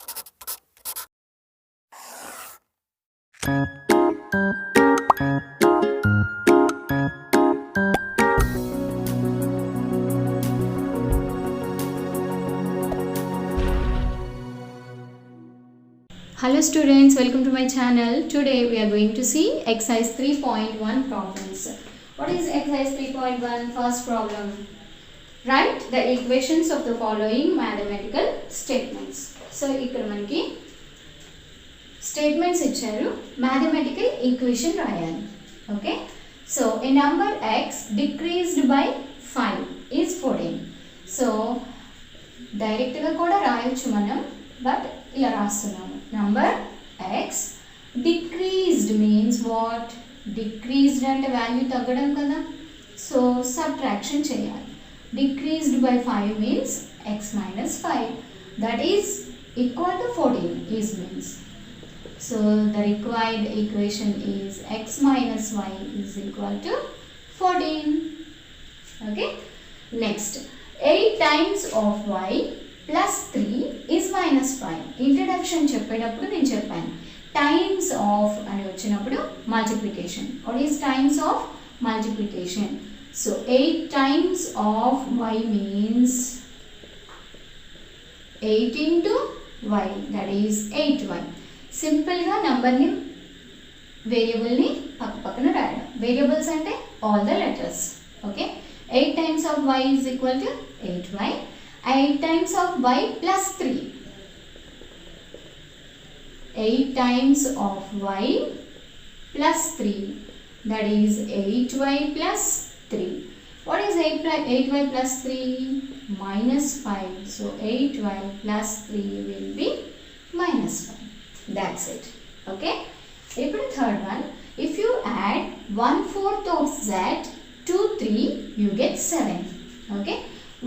Hello students, welcome to my channel. Today we are going to see exercise 3.1 problems. What is exercise 3.1? First problem. Write the equations of the following mathematical statements. So ఇక్కడ మనకి statements ఇచ్చారు, mathematical equation రాయాలి. Okay? So a number x decreased by 5 is 14. So direct గా కూడా రాయొచ్చు మనం, but ఇలా రాస్తున్నాము. Number x decreased means what? Decreased అంటే వాల్యూ తగ్గడం కదా, సో సబ్ట్రాక్షన్ చేయాలి. Decreased by 5 means x minus 5, that is equal to 14 is means. So the required equation is x minus y is equal to 14. Okay, next 8 times of y plus 3 is minus 5. Introduction చెప్పేటప్పుడు నేను చెప్పాను times of అని వచ్చినప్పుడు multiplication. What is times of multiplication? So 8 times of y means 8 into y, that is 8y. సింపుల్గా నెంబర్ని వేరియబుల్ని పక్క పక్కన రాయడం. వేరియబుల్స్ అంటే all the letters. Okay, 8 times of y is equal to 8y. 8 times of y plus 3. 8 times of y plus 3, that is 8y plus 3. What is 8y plus 3? Minus 5. So 8y plus 3 will be minus 5. That's it. Okay. Now third one. If you add 1/4 of z to 3, you get 7. Okay.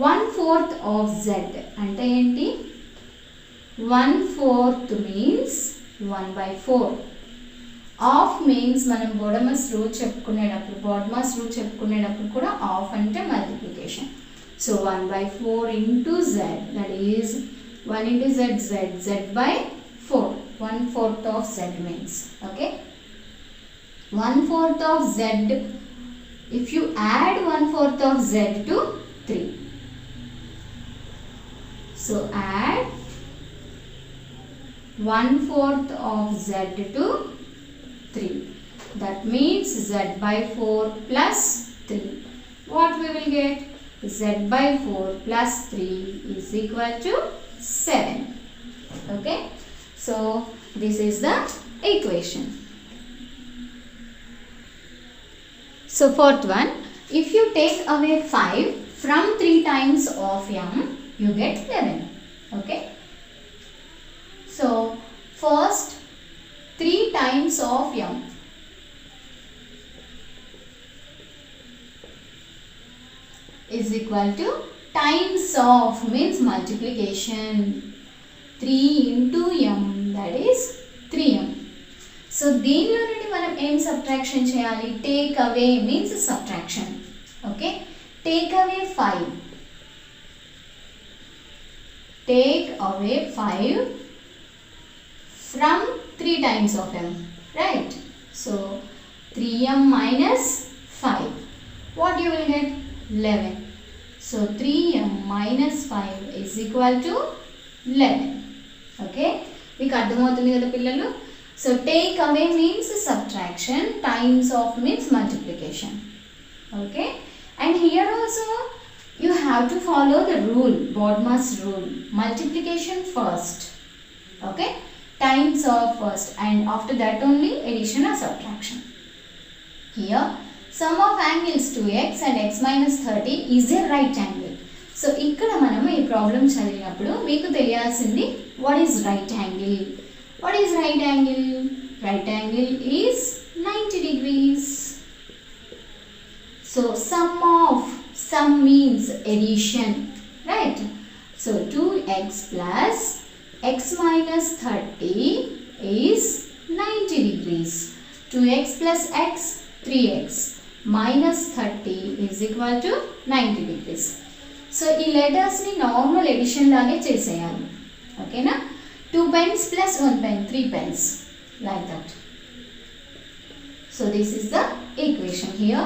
1/4 of z అంటే ఏంటి? 1/4 means 1/4. Of means మనం బోడమస్ rule చెప్పుకునేటప్పుడు కూడా of అంటే multiplication. So 1/4 into z, that is 1 into z by 4. 1/4 of z means. Okay, 1/4 of z, if you add 1/4 of z to 3, so add 1/4 of z to 3. That means z by 4 plus 3. What we will get? Z by 4 plus 3 is equal to 7. Okay. So this is the equation. So fourth one. If you take away 5 from 3 times of m, you get 11. Okay, so first 3 times of m is equal to times of means multiplication. 3 into m, that is 3m. so దీనిలో నుండి మనం ఏం subtraction చేయాలి? Take away means subtraction. Okay, take away 5. Take away 5 from 3 times of m, right? So 3m minus 5, what you will get? 11. So 3m minus 5 is equal to 11. Okay, మీకు అర్థమవుతుంది కదా పిల్లలు? So take away means subtraction, times of means multiplication. Okay, and here also you have to follow the rule, BODMAS rule. Multiplication first. Okay, times of first, and after that only addition or subtraction. Here sum of angles 2x and x minus 30 is a right angle. So ఇక్కడ మనము ఈ problem చదివినప్పుడు మీకు తెలియాల్సింది what is right angle. What is right angle? Right angle is 90 degrees. So sum means addition, right? So 2x plus x minus 30 is 90 degrees. 2x plus x, 3x minus 30 is equal to 90 degrees. So ఈ letters ని normal edition లాగే చేసేయాలి. ఓకేనా? 2 pence plus 1 pen, 3 pence, like that. So this is the equation here.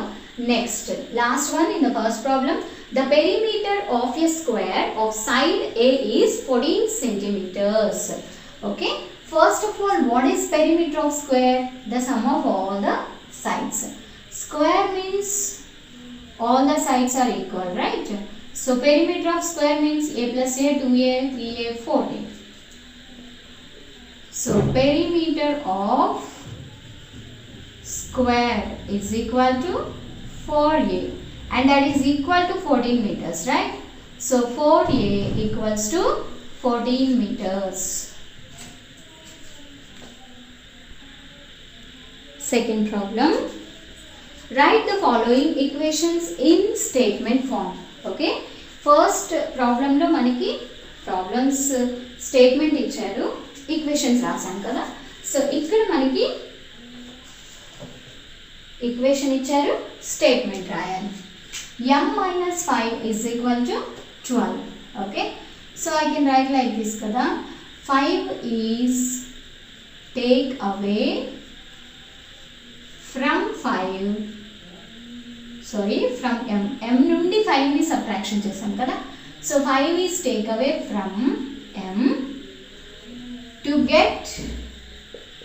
Next, last one in the first problem. The perimeter of a square of side A is 14 centimeters. Okay. First of all, what is perimeter of square? The sum of all the sides. Square means all the sides are equal, right? So perimeter of square means A plus A, 2A, 3A, 4A. So perimeter of square is equal to 4A, and that is equal to 14 meters, right? So 4A equals to 14 meters. Second problem. Write the following equations in statement form. Okay. First problem lo maniki problems statement icharu, equations rasam kada. So ikkada maniki equation icharu, statement rayali. M minus 5 is equal to 12. Okay. So I can write like this kada. 5 is take away from 5, sorry, from M. M నుండి 5 ని subtraction చేసాం కదా. So 5 is take away from M to get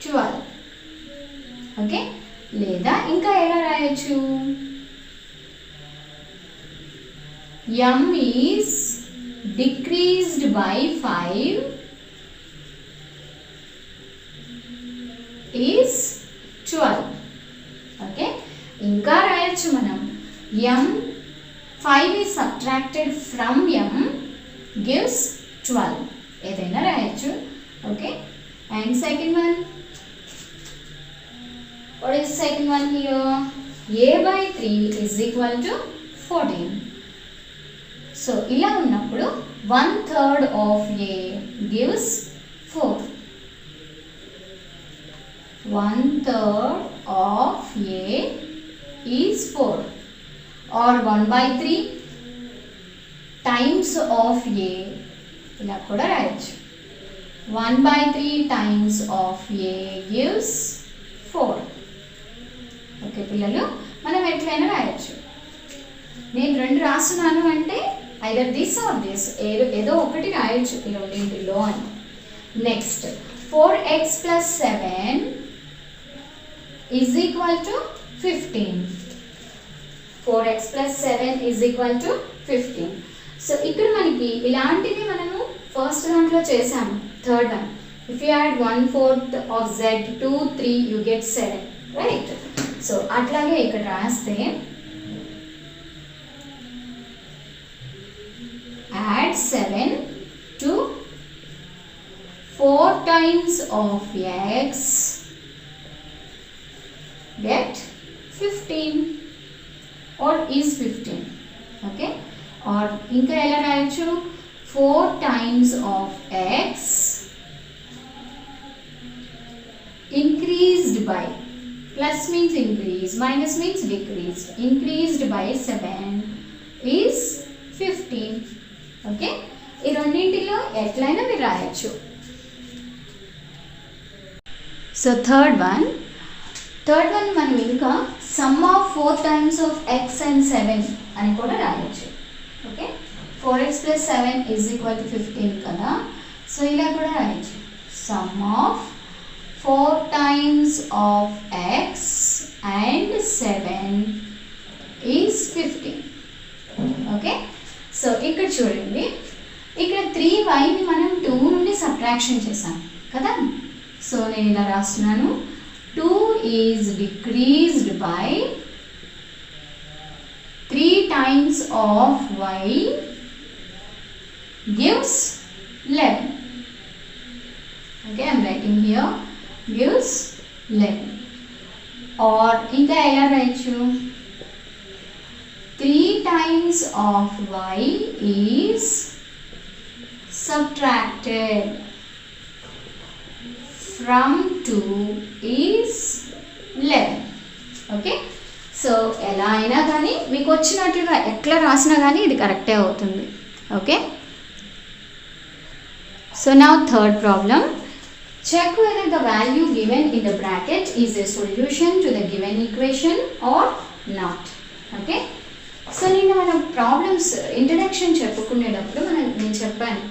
12. Okay. లేదా ఇంకా ఎలా రాయొచ్చు? M is decreased by 5 is 12. Okay. ఇంకా రాయొచ్చు మనం M 5 is subtracted from M gives 12. ఏదైనా రాయొచ్చు. Okay. And second one, what is the second one here? A by 3 is equal to 14. So ఇలా ఉన్నప్పుడు 1/3 of A gives 4. 1/3 of A is 4, or 1/3 times of A ఇలా కూడా రాయొచ్చు. 1/3 times of A gives 4. Okay పిల్లలు, మనం ఎట్లయినా రాయొచ్చు. నేను రెండు రాస్తున్నాను అంటే either this or this, ఏదో ఒకటి రాయొచ్చు ఈ రెండింటిలో అని. Next 4x plus 7 is equal to 15. 4x plus 7 is equal to 15. So ఇక్కడ మనకి ఇలాంటివి మనము ఫస్ట్ దాంట్లో చేసాము, third one. If you add 1/4 of z, 2, 3, you get 7, right? So అట్లాగే ఇక్కడ రాస్తే add 7 to 4 times of x get 15 or is 15. Okay. Or ఇంకా ఎలా రాయొచ్చు? 4 times of x increased by, plus means increase, minus means decreased, increased by 7 is 15. Okay. ఈ రెండింటిలో ఎట్లయినా మీరు రాయొచ్చు. సో థర్డ్ వన్ మనం ఇంకా some of 4 times of x and 7 అని కూడా రాయొచ్చు. Okay. 4x plus 7 is equal to 15 కదా. సో ఇలా కూడా రాయొచ్చు. Some of 4 times of x and 7 is 15. Okay. So ఇక్కడ చూడండి, ఇక్కడ 3y మనం 2 నుండి సబ్ట్రాక్షన్ చేసాం కదా. సో నేను ఇలా రాస్తున్నాను, 2 is decreased by 3 times of y gives 11. Okay, I am writing here gives 11. Or ఇంకా ఎలా రాయొచ్చు? 3 times of y is subtracted from 2 is 11. Okay. So ఎలా అయినా కానీ మీకు వచ్చినట్లుగా ఎట్లా రాసినా కానీ ఇది కరెక్టే అవుతుంది. Okay. So now third problem. Check whether the value given in the bracket is a solution to the given equation or not. Okay. So నేను మన ప్రాబ్లమ్స్ ఇంట్రడక్షన్ చెప్పుకునేటప్పుడు నేను చెప్పాను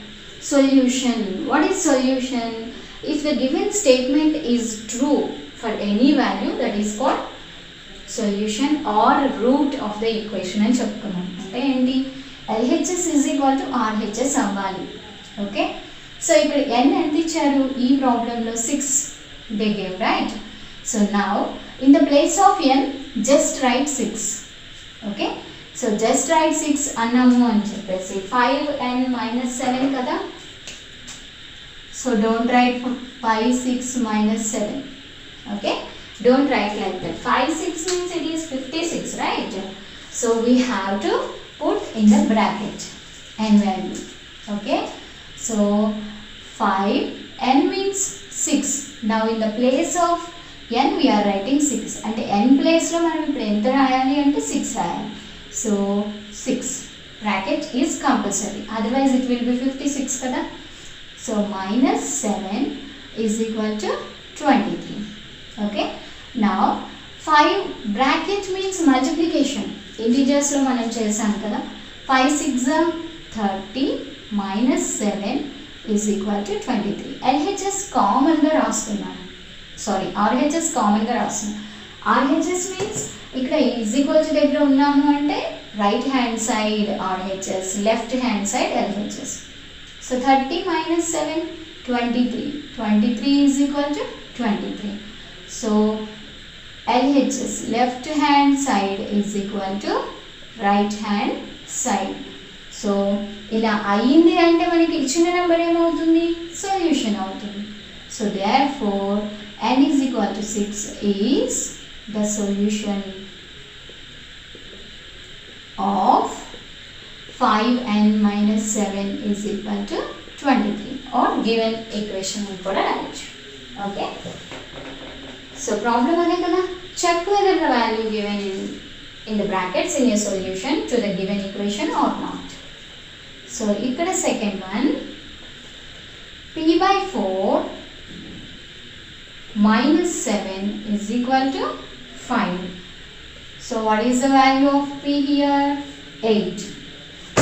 solution. What is solution? If the given statement is true for any value that is called solution or root of the equation అని చెప్పుకున్నాం. అంటే ఏంటి? LHS is equal to RHS అవ్వాలి. Okay. So ఇక్కడ n ఎంత ఇచ్చారు ఈ ప్రాబ్లంలో? 6 they gave, right? So now in the place of n just right 6. Okay. So just right 6 అన్నాము అని చెప్పేసి 5n - 7 కదా. So don't write 5 6 - 7. Okay. Don't write like that. 5 6 means it is 56, right? So we have to put in the bracket n value. Okay. So 5 n means 6. Now in the place of n we are writing 6. And n place lo manam ippudu enta rayali ante 6 rayali. So 6 bracket is compulsory. Otherwise it will be 56 kada. So -7 is equal to 23. Okay. Now 5 bracket means multiplication. Integers lo manam chesam kada. 5 6 30 -7 is equal to 23. LHS common ga rastunnanu. Sorry, RHS common ga rastunnanu. RHS means ikkada is equal to దగ్గర ఉన్నాము అంటే right hand side RHS, left hand side LHS. So 30 - 7 23. 23 is equal to 23. So LHS left hand side is equal to right hand side. So ఇలా అయ్యింది అంటే మనకి ఇచ్చిన number ఏమవుతుంది? Solution అవుతుంది. So therefore n is equal to 6 is the solution of 5n - 7 is equal to 23 or given equation అని కూడా రాయొచ్చు. Okay. So problem ade kada. Check whether the value given in the brackets in a solution to the given equation or not. So ikkada second one, p/4 - 7 is equal to 5. So what is the value of p here? 8.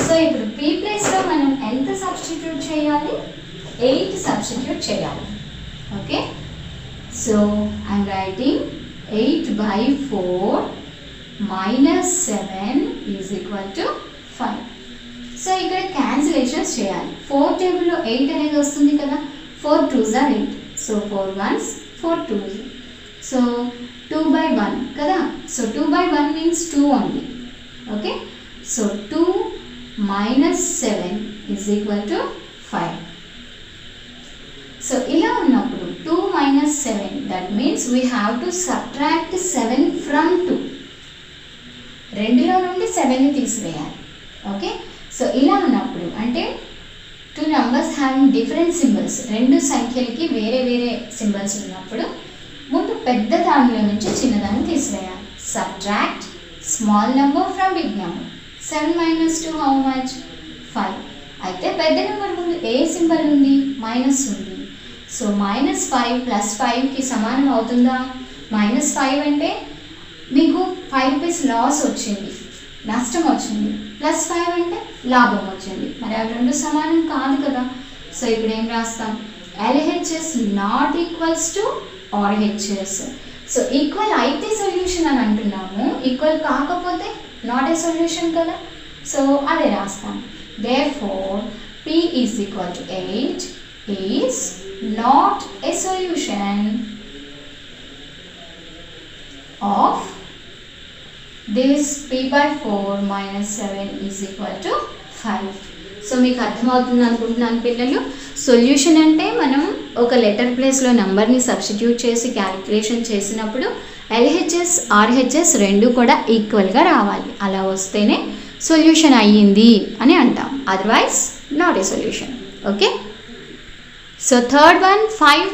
So ఇప్పుడు p place లో మనం ఎంత substitute చేయాలి? 8 substitute చేయాలి. Okay. So I am writing 8/4 - 7 is equal to 5. So ఇక్కడ cancellations చేయాలి. 4 టేబుల్లో 8 అనేది వస్తుంది కదా. 4 2s are 8. So 4 1s 4 2s. So 2/1 కదా. So 2/1 means 2 only. Okay. So 2 - 7 is equal to 5. So ఇలా ఉన్నప్పుడు 2 - 7, that means we have to subtract 7 from 2. 2లో నుండి 7ని తీసివేయాలి. ఓకే. సో ఇలా ఉన్నప్పుడు అంటే 2 numbers having different symbols, రెండు సంఖ్యలకి వేరే వేరే సింబల్స్ ఉన్నప్పుడు ముందు పెద్ద దానిలో నుంచి చిన్నదాన్ని తీసివేయాలి. Subtract small number from big number. 7 - 2 how much? 5. అయితే పెద్ద నెంబర్ ముందు ఏ సింబల్ ఉంది? మైనస్ ఉంది. సో -5 + 5కి సమానం అవుతుందా? -5 అంటే మీకు 5 రూపీస్ లాస్ వచ్చింది, నష్టం వచ్చింది. +5 అంటే లాభం వచ్చింది. మరి అవి రెండు సమానం కాదు కదా. సో ఇప్పుడు ఏం రాస్తాం? LHS not equals to RHS. So equal అయితే సొల్యూషన్ అని అంటున్నాము, ఈక్వల్ కాకపోతే నాట్ ఏ సొల్యూషన్ కదా. సో అదే రాస్తాం. Therefore p is equal to 8 is not a solution of this p/4 - 7 is equal to 5. So మీకు అర్థమవుతుంది అనుకుంటున్నాను పిల్లలు. సొల్యూషన్ అంటే మనం ఒక లెటర్ ప్లేస్లో నెంబర్ని సబ్స్టిట్యూట్ చేసి క్యాలిక్యులేషన్ చేసినప్పుడు LHS RHS రెండు కూడా ఈక్వల్గా రావాలి. అలా వస్తేనే సొల్యూషన్ అయ్యింది అని అంటాం. Otherwise not a solution. Okay. So third one, 5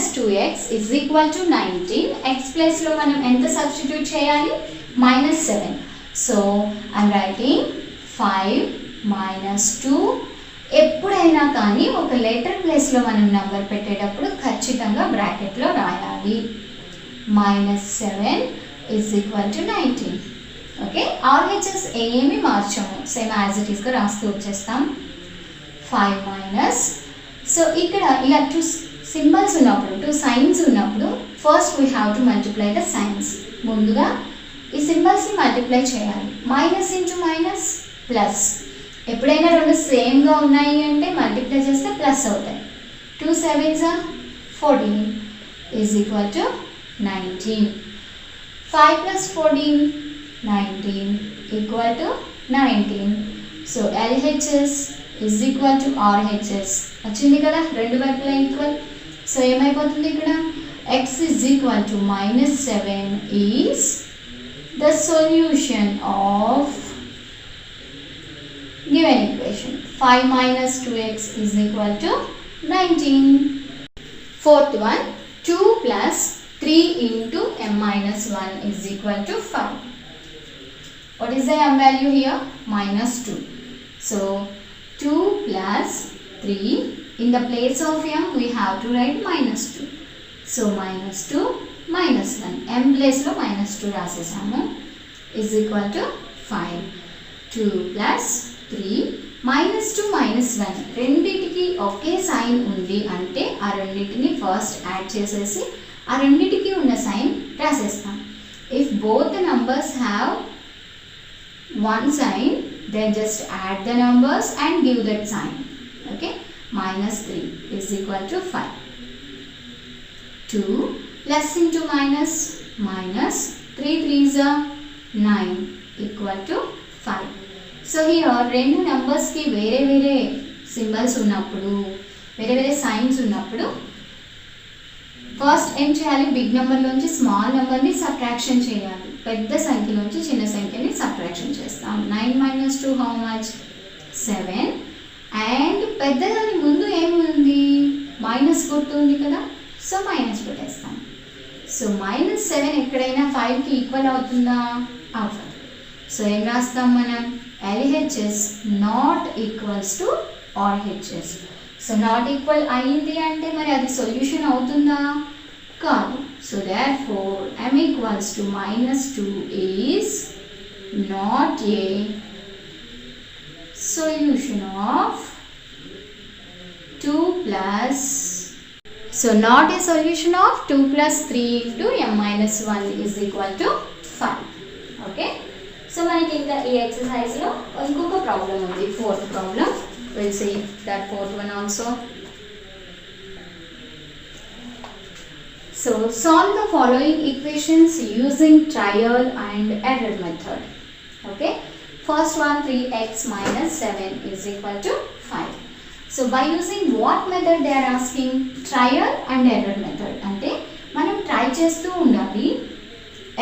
- 2x is equal to 19. x ప్లేస్లో మనం ఎంత సబ్స్టిట్యూట్ చేయాలి? -7. సో ఐఎమ్ రైటింగ్ 5 - 2 ఎప్పుడైనా కానీ ఒక లెటర్ ప్లేస్లో మనం నెంబర్ పెట్టేటప్పుడు ఖచ్చితంగా బ్రాకెట్లో రాయాలి. -7 = 19. ఓకే, RHS ఏమి మార్చాము, సేమ్ యాజ్ ఇట్ ఈస్గా రాస్తూ వచ్చేస్తాం. 5 సో ఇక్కడ ఇలా 2 సింబల్స్ ఉన్నప్పుడు 2 సైన్స్ ఉన్నప్పుడు first we have to multiply the science. ముందుగా ఈ సింబల్స్ని మల్టిప్లై చేయాలి. Minus into minus plus. ఎప్పుడైనా రెండు సేమ్గా ఉన్నాయి అంటే మల్టిప్లై చేస్తే ప్లస్ అవుతాయి. 2 7s are 14 = 19. 5 + 14 19 = 19. So LHS = RHS వచ్చింది కదా, రెండు వైపులా ఈక్వల్. సో ఏమైపోతుంది ఇక్కడ, x = -7 is the solution of given equation. 5 - 2x = 19. Fourth one, 2 + 3 × m-1 = 5. What is the m value here? -2. So 2 + 3, in the place of m we have to write -2. So -2 - 1, m place lo -2 రాసేసాము, = 5. 2 + 3 -2 - 1 రెండిటికి ఒకే sign ఉంది అంటే ఆ రెండింటిని first add చేసేసి ఆ రెండిటికి ఉన్న sign రాసేస్తాం. If both the numbers have one sign, then just add the numbers and give that sign. Okay, -3 = 5. 2 plus into minus, minus 3 3s are 9 = 5. So here రెండు numbers కి వేరే వేరే సింబల్స్ ఉన్నప్పుడు, వేరే వేరే సైన్స్ ఉన్నప్పుడు ఫస్ట్ ఏం చేయాలి, బిగ్ నెంబర్లోంచి స్మాల్ నెంబర్ని సబ్ట్రాక్షన్ చేయాలి. పెద్ద సంఖ్యలోంచి చిన్న సంఖ్యని సబ్ట్రాక్షన్ చేస్తాం. 9 - 2 how much? 7. అండ్ పెద్దదాని ముందు ఏముంది, మైనస్ గుర్తు ఉంది కదా, సో మైనస్ పెట్టేస్తాం. సో -7 ఎక్కడైనా 5కి ఈక్వల్ అవుతుందా? అవ్వదు. సో ఏం రాస్తాం మనం, LHS not equals to RHS. So not equal అయింది అంటే మరి అది సొల్యూషన్ అవుతుందా? కాదు. So therefore m = -2 is not a solution of 2 plus, so not a solution of 2 + 3 × m-1 = 5. Okay, so మనకి ఇంకా ఈ ఎక్సర్సైజ్లో ఇంకొక ప్రాబ్లం ఉంది, fourth problem. We'll see that fourth one also. So solve the following equations using trial and error method. Okay, first one, 3x - 7 = 5. So by using what method they are asking? Trial and error method. అంటే మనం try చేస్తూ ఉండాలి,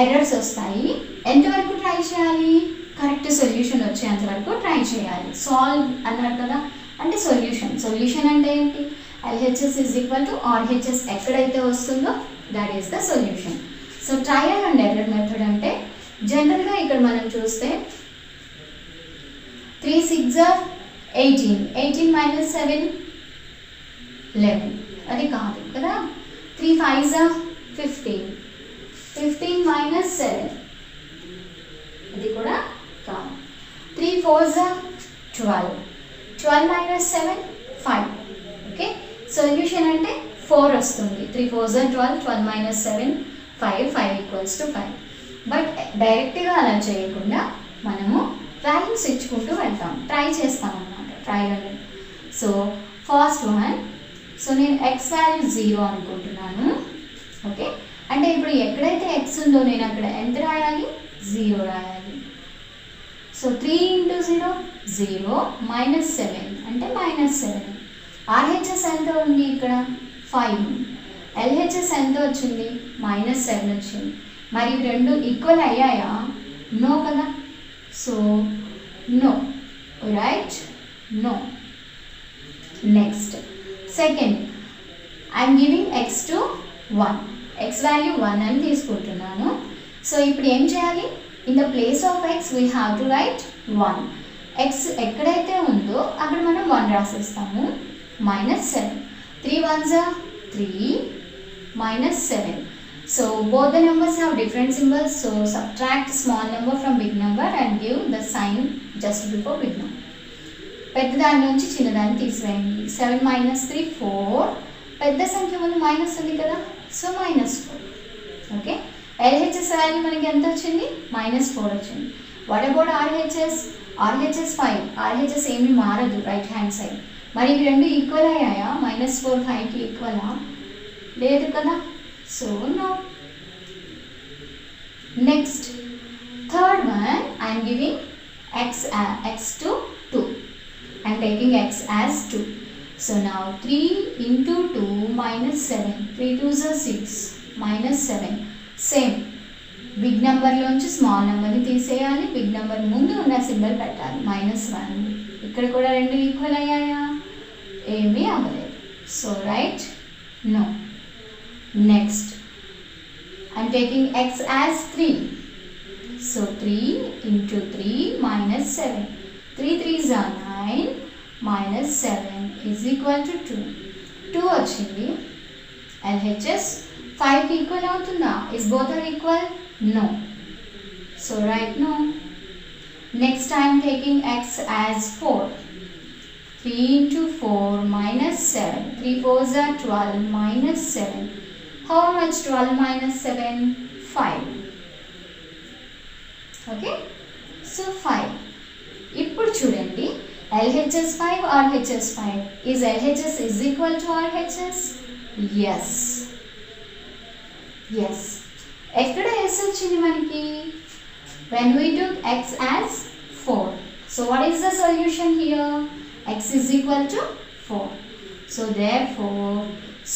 errors వస్తాయి, ఎంతవరకు try చేయాలి, correct solution వచ్చేంత వరకు try చేయాలి. సాల్వ్ అన్నారు కదా, అంటే సొల్యూషన్ అంటే ఏంటి, LHS = RHS ఎక్కడైతే వస్తుందో that is the solution. So trial and error method అంటే జనరల్గా ఇక్కడ మనం చూస్తే 3 6 are 18, 18 - 7 11, అది కాదు కదా. 3 5s are 15, 15 - 7 అది కూడా కాదు. 3 4s are 12, 12 - 7 5. ఓకే, సొల్యూషన్ అంటే 4 వస్తుంది. 3 4s are 12, 12 - 7 5, 5 = 5. బట్ డైరెక్ట్గా అలా చేయకుండా మనము వాల్యూస్ ఇచ్చుకుంటూ వెళ్తాం, ట్రై చేస్తాం అన్నమాట, ట్రయల్ అనేది. సో ఫస్ట్ వన్, సో నేను x వాల్యూ 0 అనుకుంటున్నాను. ఓకే, అంటే ఇప్పుడు ఎక్కడైతే x ఉందో నేను అక్కడ ఎంత రాయాలి, 0 రాయాలి. సో 3 × 0 0, -7 అంటే -7. RHS ఎంత ఉంది ఇక్కడ, 5. LHS ఎంత వచ్చింది, -7 వచ్చింది. మరి రెండు ఈక్వల్ అయ్యాయా? నో కదా. So no, right, no. Next second, I'm giving x to 1, x value 1 అని తీసుకుంటున్నాను. సో ఇప్పుడు ఏం చేయాలి, in the place of x we have to write 1. X ఎక్కడైతే ఉందో అక్కడ మనం 1 రాసేస్తాము. -7. 3 1s are 3 -7. So both the numbers have different symbols. So subtract small number from big number and give the sign just before big number. పెద్ద దాని నుంచి చిన్న దాన్ని తీసివేయండి. 7 - 3 4. పెద్ద సంఖ్య ముందు మైనస్ ఉంది కదా, సో -4. ఓకే, LHS వాల్యూ మనకి ఎంత వచ్చింది? -4 వచ్చింది. What about RHS? RHS 5. RHS ఏమీ మారదు రైట్ హ్యాండ్ సైడ్. మరి ఇవి రెండు ఈక్వల్ అయ్యాయా? -4 5కి ఈక్వలా? లేదు కదా, so no. Next third one, I'm giving x to 2. I'm taking x as 2. So now 3 into 2 -7. 3 2s are 6 -7. Same. Big number లోంచి స్మాల్ నెంబర్ని తీసేయాలి, బిగ్ నెంబర్ ముందు ఉన్న సింబల్ పెట్టాలి. -1. ఇక్కడ కూడా రెండు ఈక్వల్ అయ్యాయా? ఏమీ అవ్వలేదు. So right no. Next I'm taking x as 3. So 3 into 3 -7. 3 3s are 9 -7 is equal to 2. 2 వచ్చింది. LHS 5కి ఈక్వల్ అవుతుందా? Is both are equal? No. So right no. Next I am taking x as 4. 3 into 4 -7. 3 4s are 12 -7. How much 12 -7? 5. Okay. So 5. ఇప్పుడు చూడండి, LHS 5 RHS 5. Is LHS is equal to RHS? Yes. Yes. ఎక్కడ s వచ్చింది మనకి? When we took x as 4. So what is the solution here? X is equal to 4. So therefore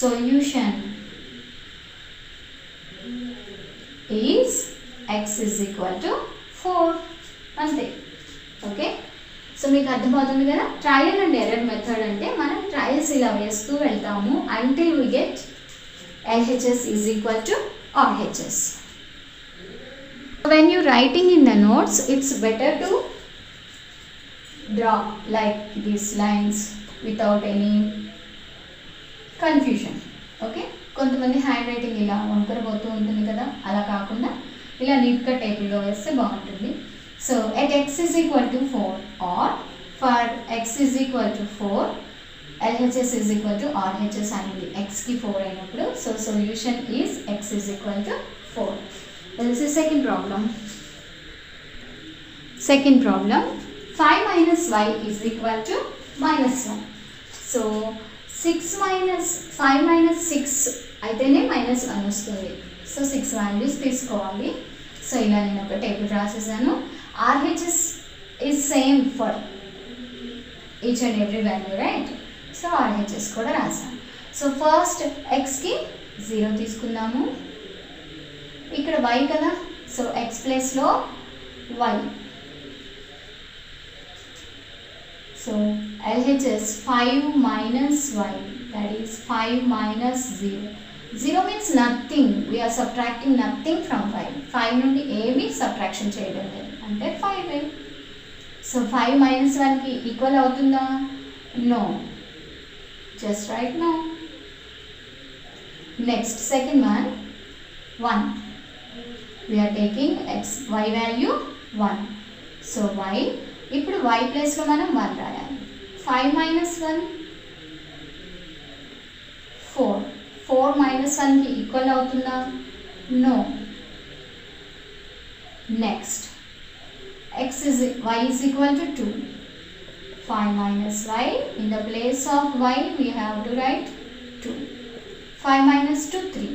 solution is x is equal to 4. అంతే. Okay, so మీకు అర్థమవుతుంది కదా. Trial and error method అంటే మనం trials ఇలా వేస్తూ వెళ్తాము until we get LHS is equal to RHS. When you writing in the notes, it's better to draw like these lines without any confusion. Okay, కొంతమంది hand writing ఇలా వంకరపోతూ ఉంటుంది కదా, అలా కాకుండా ఇలా నీట్గా టేబుల్లో వేస్తే బాగుంటుంది. So at x is equal to 4 or for x is equal to 4, LHS is equal to RHS అనేది x కి 4 అయినప్పుడు, so solution is x is equal to 4. This is second problem. Second problem, 5 minus y is equal to -1. So 5 minus 6 అయితేనే -1 వస్తుంది. So 6 values తీసుకోవాలి. So ఇలా నేను ఒక table రాసేసాను. RHS is same for each and every value, right? So RHS కూడా రాసాను. So first xకి 0 తీసుకుందాము. ఇక్కడ y కదా, సో x ప్లేస్లో y. So LHS 5 minus y, that is 5 minus 0. 0 means nothing. We are subtracting nothing from 5. 5 నుండి ఏమీ subtraction చేయడం లేదు, అంటే 5. సో 5 minus 1కి ఈక్వల్ అవుతుందా? No. Just write no. Next, second one, 1. We are taking y value 1. So y, ఇప్పుడు y ప్లేస్లో మనం 1 రాయాలి. 5 minus 1, 4. 4 minus 1కి ఈక్వల్ అవుతుందా? No. Next, y is equal to 2. 5 minus y, in the place of y we have to write 2. 5 minus 2, 3.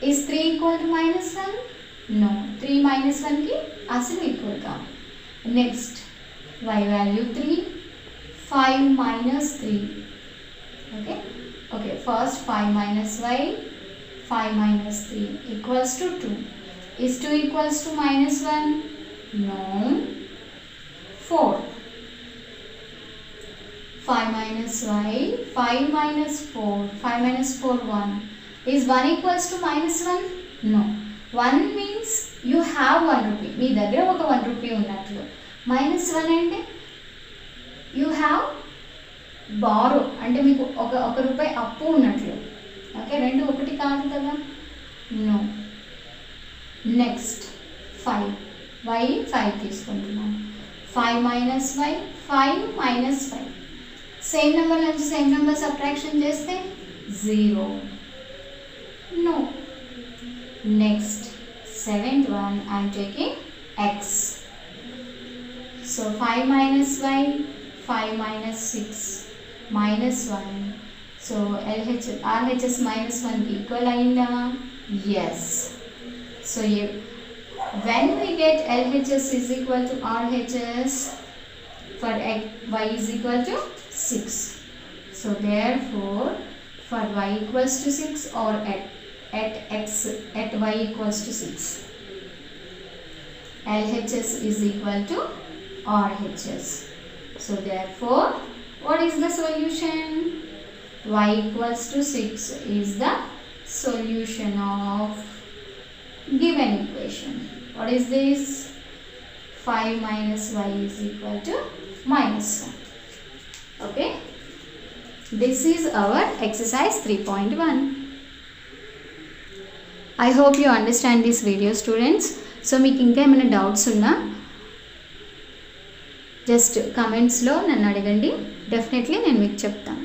Is 3 equal to -1? No. 3 minus 1కి అసలు equal కాదు. Next, y value 3. 5 minus 3. Okay, first 5 minus y, 5 minus 3 equals to 2. Is 2 equals to -1? No. 4. 5 minus y, 5 minus 4, 5 minus 4, 1. Is 1 equals to -1? No. 1 means you have 1 rupee. మీ దగ్గర ఒక 1 rupee ఉన్నట్లు. -1 అంటే you have borrow అంటే మీకు ఒక రూపాయి అప్పు ఉన్నట్లు. ఓకే, రెండు ఒకటి కాదు కదా. నో. నెక్స్ట్ 5 y 5 తీసుకుంటున్నాను. 5 minus y 5 minus 5 same number నుంచి సేమ్ నెంబర్ సబ్ట్రాక్షన్ చేస్తే 0. No. Next 7th one I am taking x. So 5 minus y 5 minus 6 minus 1. So RHS minus 1 equal ayinda? Yes. So when we get LHS is equal to RHS for y is equal to 6. So therefore for y equals to 6 or at y equals to 6, LHS is equal to RHS. So therefore what is the solution? Y equals to 6 is the solution of given equation. What is this? 5 minus y is equal to minus 1. Okay, this is our exercise 3.1. I hope you understand this video, students. So మీకు ఇంకా ఏమైనా doubts ఉన్నా just కమెంట్స్లో నన్ను అడగండి, definitely నేను మీకు చెప్తాను.